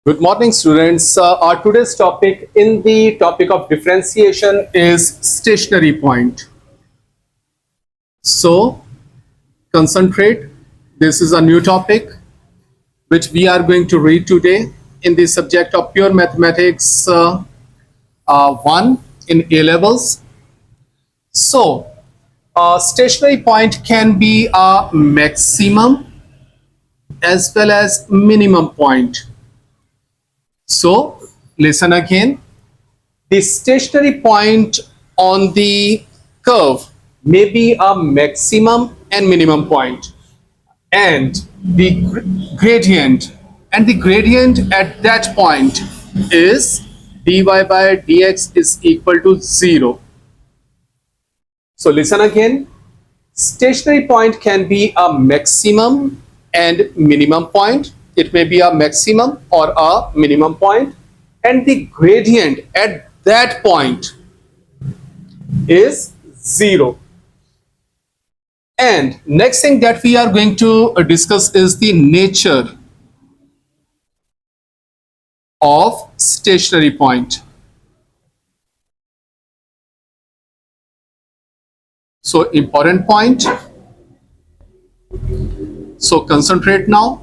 Good morning, students. Our today's topic in the topic of differentiation is stationary point. So, concentrate. This is a new topic which we are going to read today in the subject of pure mathematics 1 in A levels. So, stationary point can be a maximum as well as minimum point. So, listen again. The stationary point on the curve may be a maximum and minimum point, and the gradient at that point is dy by dx is equal to 0. So listen again. Stationary point can be a maximum and minimum point. It may be a maximum or a minimum point, and the gradient at that point is 0. And next thing that we are going to discuss is the nature of stationary point. So important point. So concentrate now.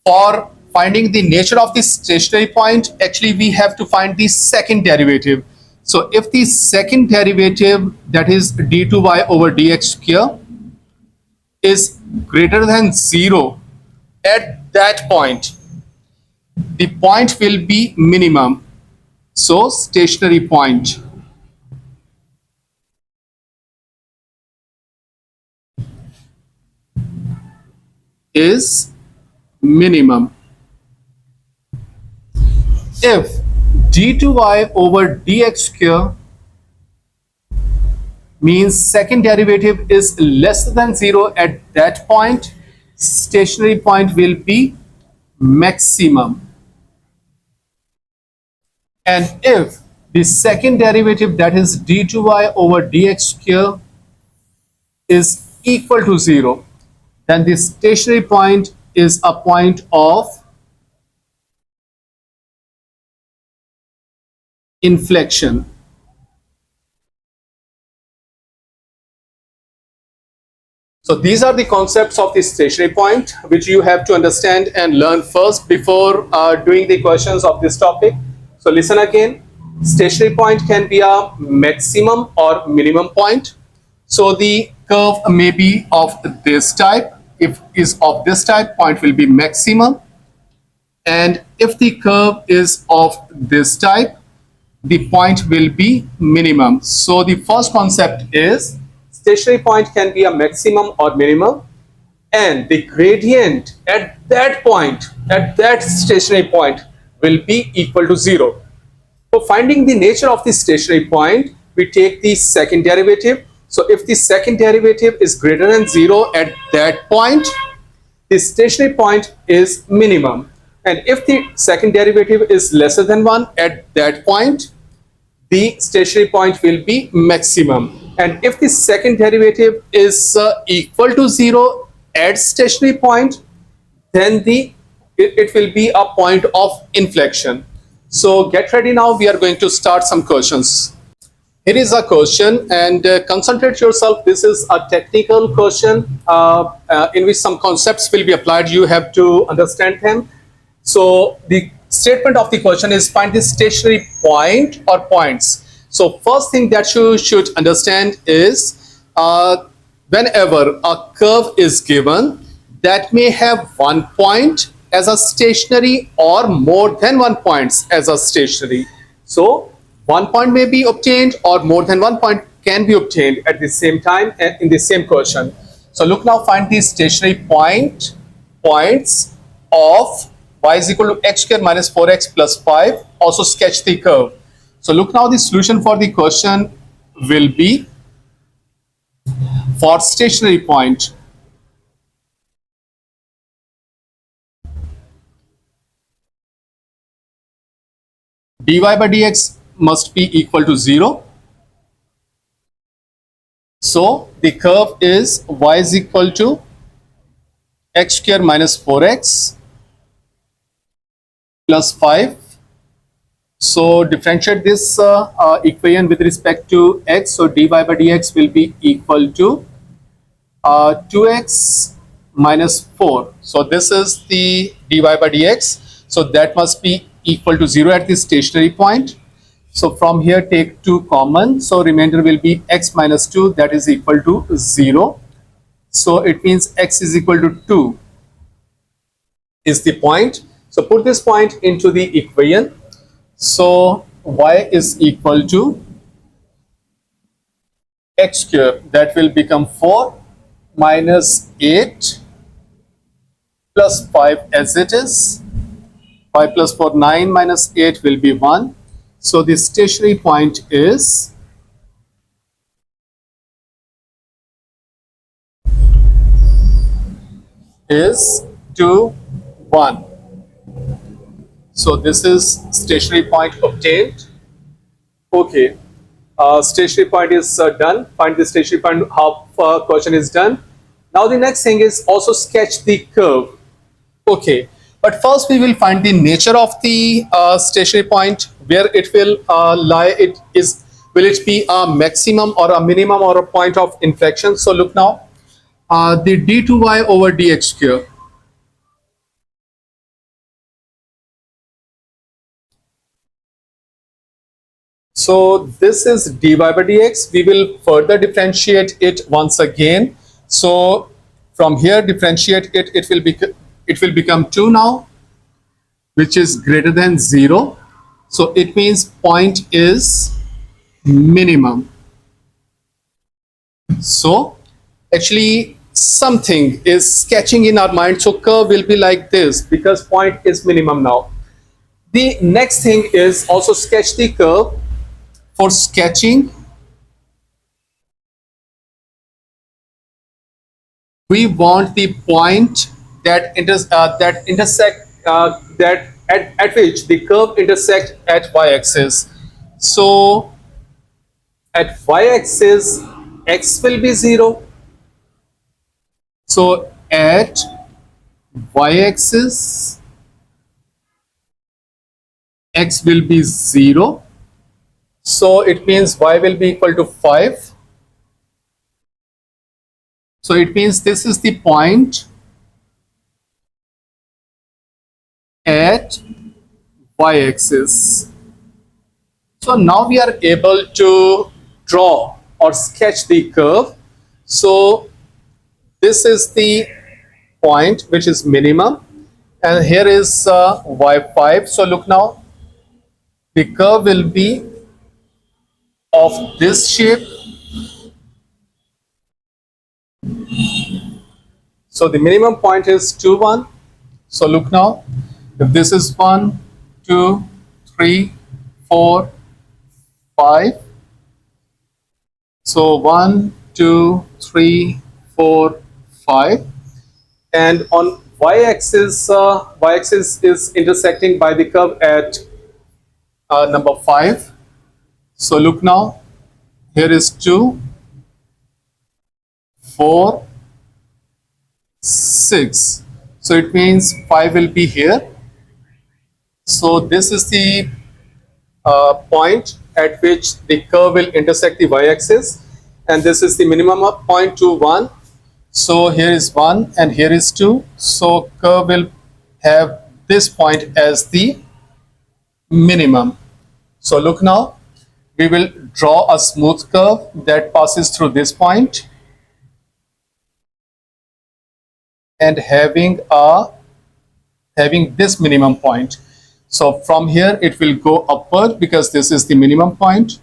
For finding the nature of the stationary point, actually we have to find the second derivative. So if the second derivative, that is d2y over dx square, is greater than 0 at that point, the point will be minimum. So stationary point is minimum. If d2y over dx square means second derivative is less than 0 at that point, stationary point will be maximum. And if the second derivative, that is d2y over dx square, is equal to 0, then the stationary point is a point of inflection. So these are the concepts of the stationary point which you have to understand and learn first before doing the questions of this topic. So listen again. Stationary point can be a maximum or minimum point. So the curve may be of this type. If is of this type, point will be maximum. And if the curve is of this type, the point will be minimum. So the first concept is stationary point can be a maximum or minimum, and the gradient at that point, at that stationary point, will be equal to 0. For finding the nature of the stationary point, we take the second derivative. So if the second derivative is greater than 0 at that point, the stationary point is minimum. And if the second derivative is lesser than 1 at that point, the stationary point will be maximum. And if the second derivative is equal to 0 at stationary point, then it will be a point of inflection. So get ready now. We are going to start some questions. Here is a question, and concentrate yourself. This is a technical question in which some concepts will be applied. You have to understand them. So the statement of the question is find the stationary point or points. So first thing that you should understand is whenever a curve is given that may have one point as a stationary or more than one points as a stationary. So one point may be obtained or more than one point can be obtained at the same time in the same question. So look now, find the stationary points of y is equal to x square minus 4x plus 5. Also sketch the curve. So look now, the solution for the question will be for stationary point. dy by dx must be equal to 0. So the curve is y is equal to x square minus 4x plus 5. So differentiate this equation with respect to x. So dy by dx will be equal to 2x minus 4. So this is the dy by dx. So that must be equal to 0 at the stationary point. So from here take 2 common. So remainder will be x minus 2, that is equal to 0. So it means x is equal to 2 is the point. So put this point into the equation. So y is equal to x cube, that will become 4 minus 8 plus 5 as it is. 5 plus 4, 9 minus 8 will be 1. So the stationary point is 2, 1. So this is stationary point obtained. Okay, stationary point is done. Find the stationary point, half question is done. Now the next thing is also sketch the curve. Okay, but first we will find the nature of the stationary point, where it will lie. Will it be a maximum or a minimum or a point of inflection? So look now, the d2y over dx square. So this is dy by dx. We will further differentiate it once again. So from here differentiate it, it will become 2 now, which is greater than 0. So it means point is minimum. So actually something is sketching in our mind. So curve will be like this because point is minimum now. The next thing is also sketch the curve. For sketching, we want the point that at which the curve intersect at y-axis. So at y-axis, x will be 0. So at y-axis, x will be 0. So it means y will be equal to 5. So it means this is the point at y-axis. So now we are able to draw or sketch the curve. So this is the point which is minimum, and here is y5. So look now, the curve will be of this shape. So the minimum point is 2, 1. So look now, if this is 1, 2, 3, 4, 5. So 1, 2, 3, 4, 5. And on y-axis, y-axis is intersecting by the curve at number 5. So look now, here is 2, 4, 6. So it means 5 will be here. So this is the point at which the curve will intersect the y-axis, and this is the minimum of 0.21. So here is 1 and here is 2. So curve will have this point as the minimum. So look now, we will draw a smooth curve that passes through this point and having this minimum point. So from here it will go upward because this is the minimum point.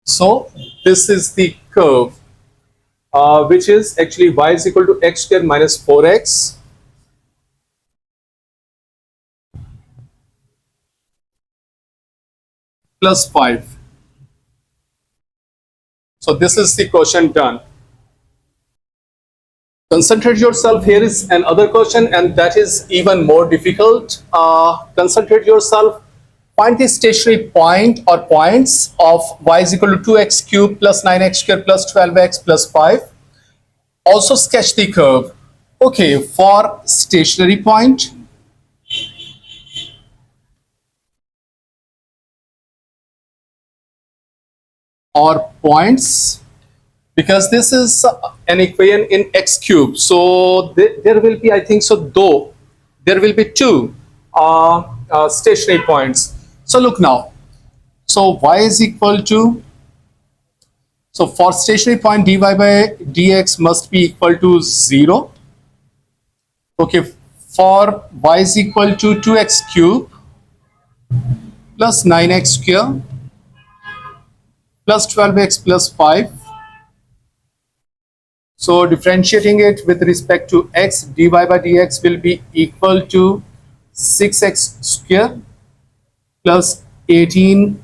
So this is the curve, which is actually y is equal to x square minus 4x plus 5. So this is the question done. Concentrate yourself. Here is another question, and that is even more difficult. Concentrate yourself. Find the stationary point or points of y is equal to 2x cubed plus 9x squared plus 12x plus 5. Also sketch the curve. Okay, for stationary point, or points, because this is an equation in x cube, so there will be, I think so, though there will be two stationary points. So look now, so y is equal to, so for stationary point dy by dx must be equal to 0. Okay, for y is equal to 2x cube plus 9x square plus 12x plus 5. So differentiating it with respect to x, dy by dx will be equal to 6x square plus 18x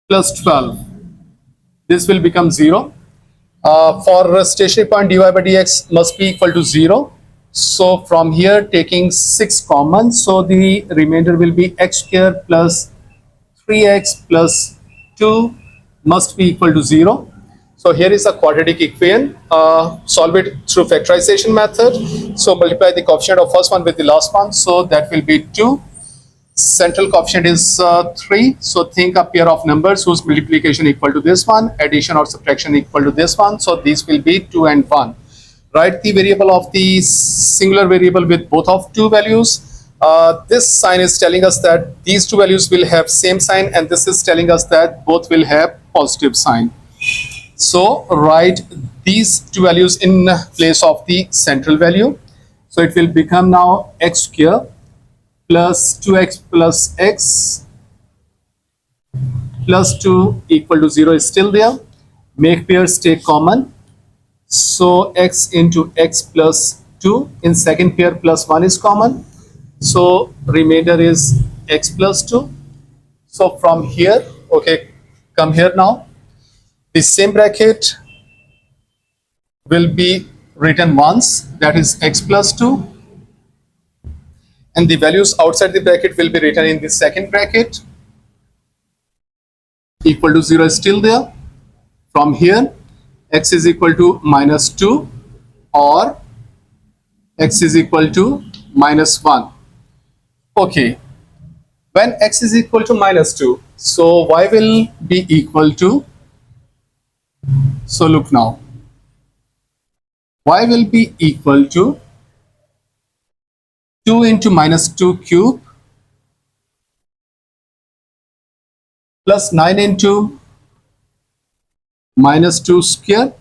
plus 12. This will become 0. For stationary point dy by dx must be equal to 0. So from here taking 6 common, so the remainder will be x square plus 3x plus 2 must be equal to 0. So here is a quadratic equation. Solve it through factorization method. So multiply the coefficient of first one with the last one. So that will be 2. Central coefficient is 3. So think a pair of numbers whose multiplication equal to this one, addition or subtraction equal to this one. So these will be 2 and 1. Write the variable of the singular variable with both of two values. This sign is telling us that these two values will have same sign, and this is telling us that both will have positive sign. So write these two values in place of the central value. So it will become now x square plus 2x plus x plus 2 equal to 0 is still there. Make pairs take common. So x into x plus 2, in second pair plus 1 is common. So remainder is x plus 2. So from here, okay, come here now. The same bracket will be written once, that is x plus 2. And the values outside the bracket will be written in the second bracket. Equal to 0 is still there. From here, x is equal to minus 2 or x is equal to minus 1. Okay, when x is equal to minus 2, so y will be equal to, so look now, y will be equal to 2 into minus 2 cube plus 9 into minus 2 square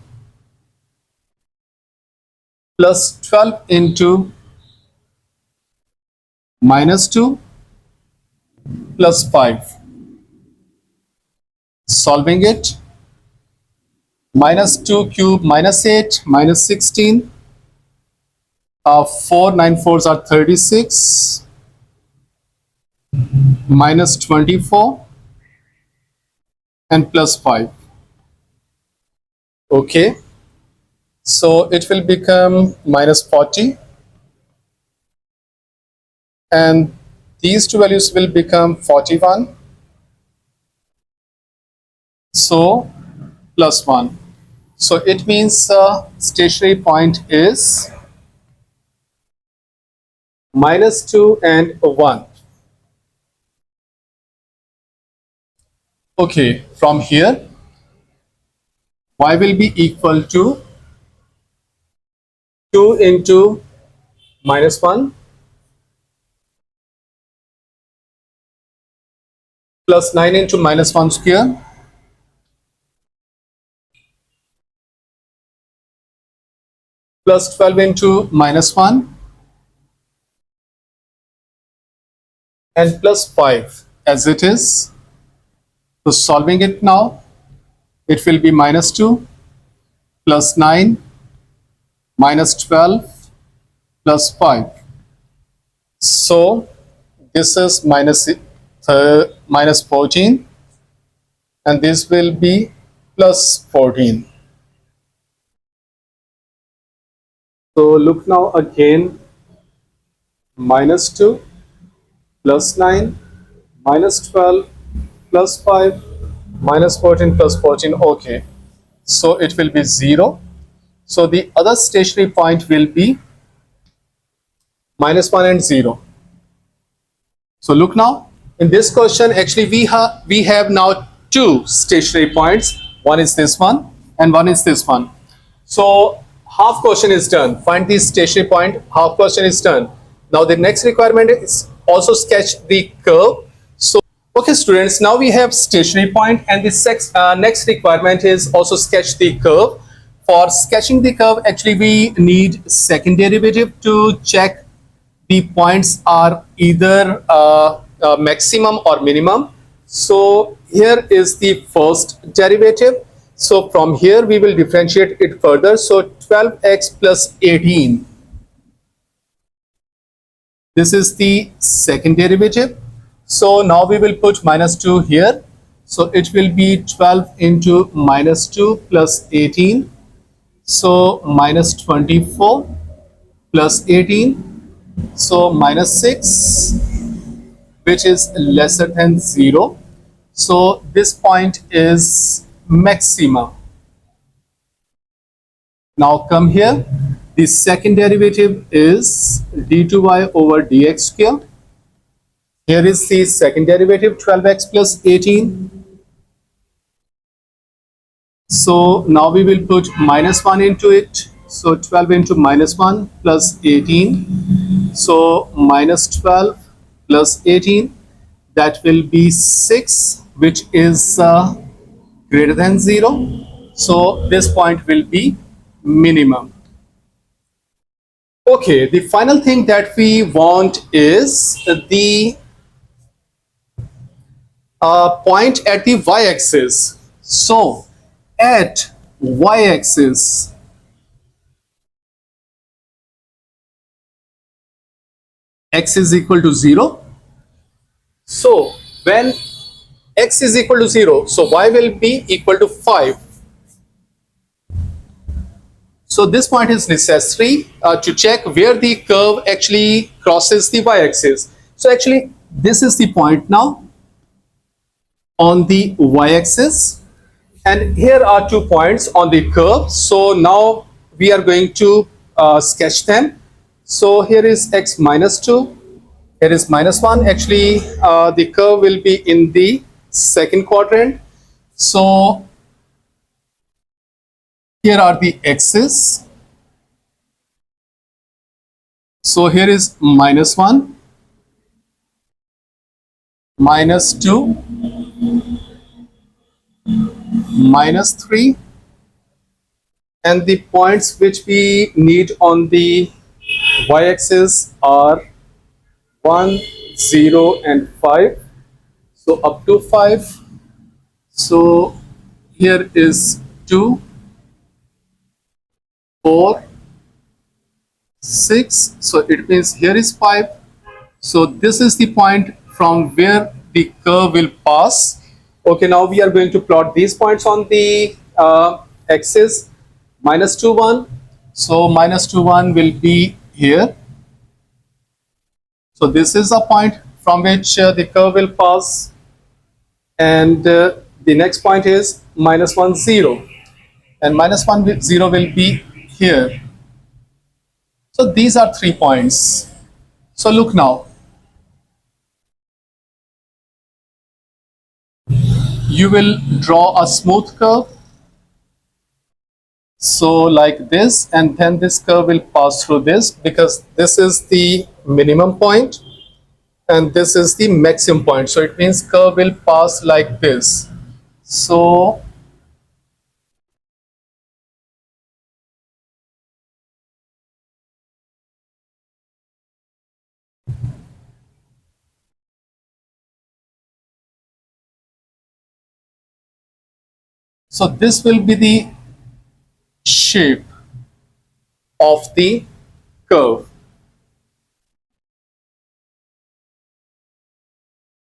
plus 12 into minus 2 plus 5. Solving it, minus 2 cube minus 8 minus 16, 4 9 4s are 36, minus 24 and plus 5. Okay, so it will become minus 40, and these two values will become 41. So plus 1. So it means stationary point is minus 2 and 1. Okay, from here, y will be equal to 2 into minus 1 plus 9 into minus 1 square plus 12 into minus 1 and plus 5 as it is. So solving it now, it will be minus 2 plus 9 minus 12 plus 5. So this is minus 14, and this will be plus 14. So look now again, minus 2 plus 9 minus 12 plus 5 minus 14 plus 14. Okay, so it will be 0. So the other stationary point will be -1 and 0. So look now, in this question, actually we have now two stationary points. One is this one and one is this one. So half question is done. Find the stationary point. Half question is done. Now the next requirement is also sketch the curve. So okay, students, now we have stationary point, and the next requirement is also sketch the curve. For sketching the curve, actually we need second derivative to check the points are either maximum or minimum. So here is the first derivative. So from here we will differentiate it further. So 12x plus 18. This is the second derivative. So now we will put -2 here. So it will be 12 into -2 plus 18. So -24 plus 18. So -6, which is lesser than 0. So this point is maximum. Now come here. The second derivative is d2y over dx squared. Here is the second derivative, 12x plus 18. So now we will put -1 into it. So 12 into -1 plus 18. So -12 plus 18. That will be 6, which is greater than 0. So this point will be minimum. Okay, the final thing that we want is the point at the y-axis. So at y-axis, x is equal to 0. So when x is equal to 0, so y will be equal to 5. So this point is necessary to check where the curve actually crosses the y-axis. So actually this is the point now on the y-axis, and here are 2 points on the curve. So now we are going to sketch them. So here is x -2, here is -1. Actually the curve will be in the second quadrant. So here are the x's. So here is -1, -2, -3, and the points which we need on the y-axis are 1, 0, and 5. So up to 5. So here is 2, 4, 6. So it means here is 5. So this is the point from where the curve will pass. Okay, now we are going to plot these points on the axis. -2, 1. So -2, 1 will be here. So this is a point from which the curve will pass. And the next point is -1, 0. And -1, 0 will be here. So these are 3 points. So look now. You will draw a smooth curve. So like this, and then this curve will pass through this, because this is the minimum point and this is the maximum point. So it means curve will pass like this. So this will be the shape of the curve.